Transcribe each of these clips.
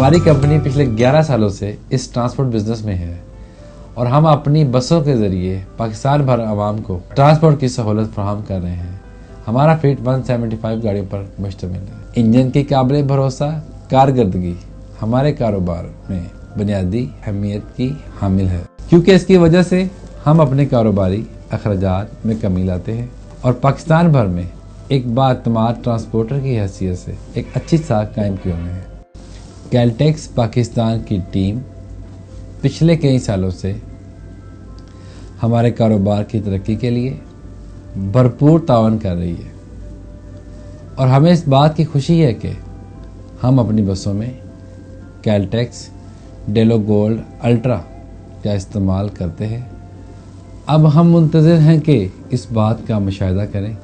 हमारी कंपनी पिछले 11 सालों से इस ट्रांसपोर्ट बिजनेस में है और हम अपनी बसों के जरिए पाकिस्तान भर आवाम को ट्रांसपोर्ट की सहूलत फराहम कर रहे हैं। हमारा फ्लीट 175 गाड़ियों पर मुश्तमिल है। इंजन की काबिल भरोसा कारकर्दगी हमारे कारोबार में बुनियादी अहमियत की हामिल है, क्योंकि इसकी वजह से हम अपने कारोबारी अखराजात में कमी लाते हैं और पाकिस्तान भर में एक बाअतमाद ट्रांसपोर्टर की हैसियत से एक अच्छी साख कायम किए हुए हैं। कैलटेक्स पाकिस्तान की टीम पिछले कई सालों से हमारे कारोबार की तरक्की के लिए भरपूर तावन कर रही है और हमें इस बात की खुशी है कि हम अपनी बसों में कैलटेक्स डेलो गोल्ड अल्ट्रा का इस्तेमाल करते हैं। अब हम मुंतज़िर हैं कि इस बात का मुशाहिदा करें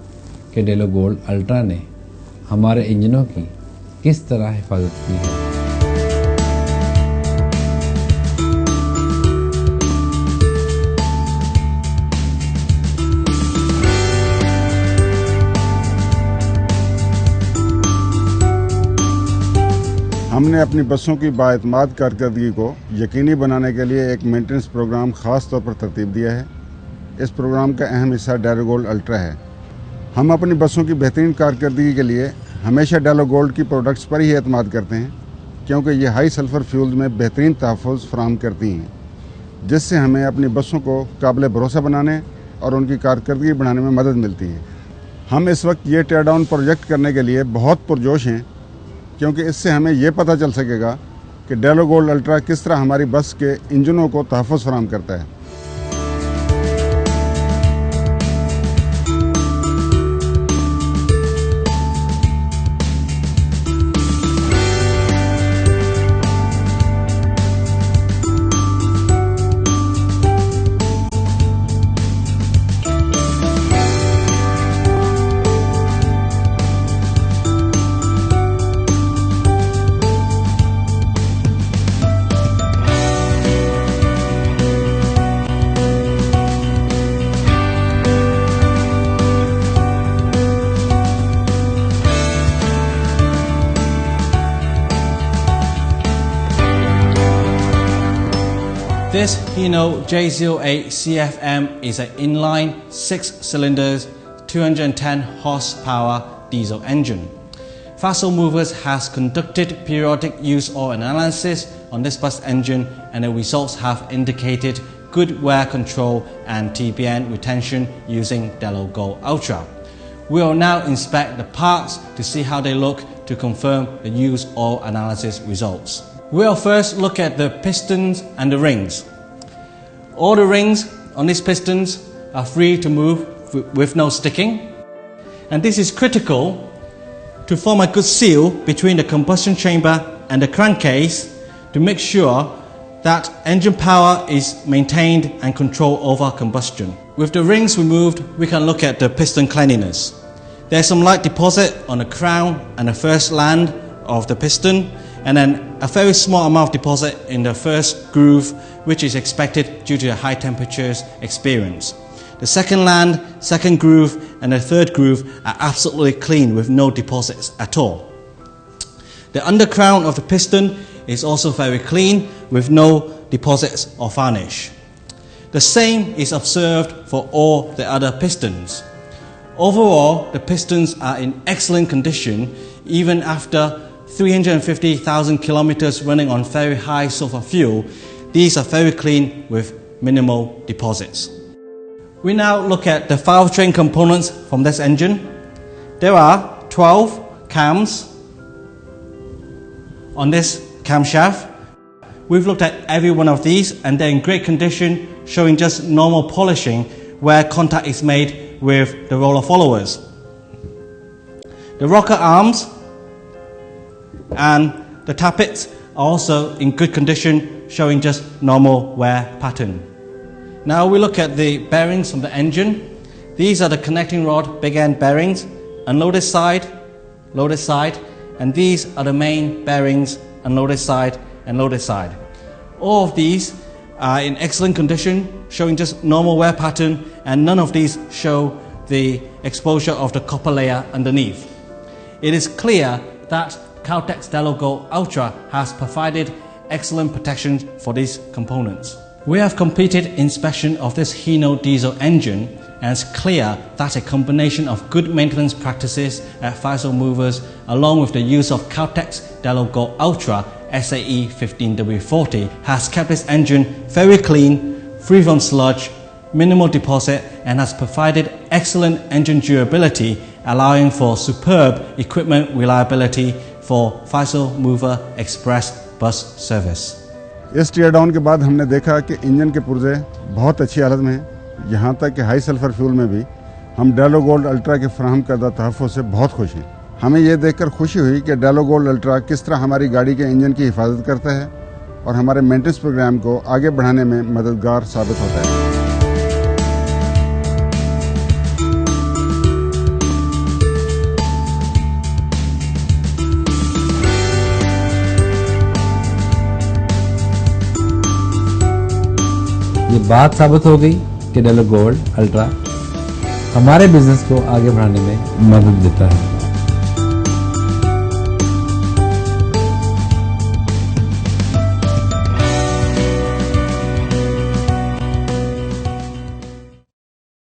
कि डेलो गोल्ड अल्ट्रा ने हमारे इंजनों की किस तरह हिफाजत की है। हमने अपनी बसों की बाएतमाद कारकर्दगी को यकीनी बनाने के लिए एक मेंटेनेंस प्रोग्राम ख़ास तौर पर तरतीब दिया है। इस प्रोग्राम का अहम हिस्सा डेलो गोल्ड अल्ट्रा है। हम अपनी बसों की बेहतरीन कारकर्दगी के लिए हमेशा डेलो गोल्ड की प्रोडक्ट्स पर ही एतमाद करते हैं, क्योंकि ये हाई सल्फ़र फ्यूल्स में बेहतरीन तहफ़्फ़ुज़ फराहम करती हैं, जिससे हमें अपनी बसों को काबिल भरोसा बनाने और उनकी कारकर्दगी बढ़ाने में मदद मिलती है। हम इस वक्त ये टेयर डाउन प्रोजेक्ट करने के लिए बहुत पुरजोश हैं, क्योंकि इससे हमें यह पता चल सकेगा कि डेलो गोल्ड अल्ट्रा किस तरह हमारी बस के इंजनों को तहफ़्फ़ुज़ फराहम करता है। This Hino J08 CFM is an inline 6 cylinders 210 horsepower diesel engine. Fossil Movers has conducted periodic use oil analysis on this bus engine, and the results have indicated good wear control and TBN retention using Delo Gold Ultra. We will now inspect the parts to see how they look to confirm the used oil analysis results. We'll first look at the pistons and the rings. All the rings on these pistons are free to move with no sticking, and this is critical to form a good seal between the combustion chamber and the crankcase to make sure that engine power is maintained and control over combustion. With the rings removed, we can look at the piston cleanliness. There's some light deposit on the crown and the first land of the piston, and then a very small amount of deposit in the first groove, which is expected due to the high temperatures experienced. The second land, second groove, and the third groove are absolutely clean with no deposits at all. The undercrown of the piston is also very clean with no deposits or varnish. The same is observed for all the other pistons. Overall, the pistons are in excellent condition even after 350,000 kilometers running on very high sulfur fuel. These are very clean with minimal deposits. We now look at the powertrain components from this engine. There are 12 cams on this camshaft. We've looked at every one of these and they're in great condition, showing just normal polishing where contact is made with the roller followers. The rocker arms and the tappets are also in good condition, showing just normal wear pattern. Now we look at the bearings from the engine. These are the connecting rod big end bearings, unloaded side, loaded side, and these are the main bearings, unloaded side and loaded side. All of these are in excellent condition, showing just normal wear pattern, and none of these show the exposure of the copper layer underneath. It is clear that Caltex Delago Ultra has provided excellent protection for these components. We have completed inspection of this Hino diesel engine, and it's clear that a combination of good maintenance practices at Faisal Movers along with the use of Caltex Delago Ultra SAE 15W40 has kept this engine very clean, free from sludge, minimal deposit, and has provided excellent engine durability, allowing for superb equipment reliability for Faisal Mover Express bus service. इस tier down के बाद हमने देखा कि engine के पुर्जे बहुत अच्छी हालत में हैं, यहाँ तक कि हाई सल्फर फ्यूल में भी हम डेलो गोल्ड अल्ट्रा के फराहम करदा तहफ़्फ़ुज़ से बहुत खुश हैं। हमें ये देखकर खुशी हुई कि डेलो गोल्ड अल्ट्रा किस तरह हमारी गाड़ी के इंजन की हिफाजत करता है और हमारे मेंटेनेंस प्रोग्राम को आगे बढ़ाने में मददगार साबित होता है। ये बात साबित हो गई कि डेलो गोल्ड अल्ट्रा हमारे बिजनेस को आगे बढ़ाने में मदद देता है।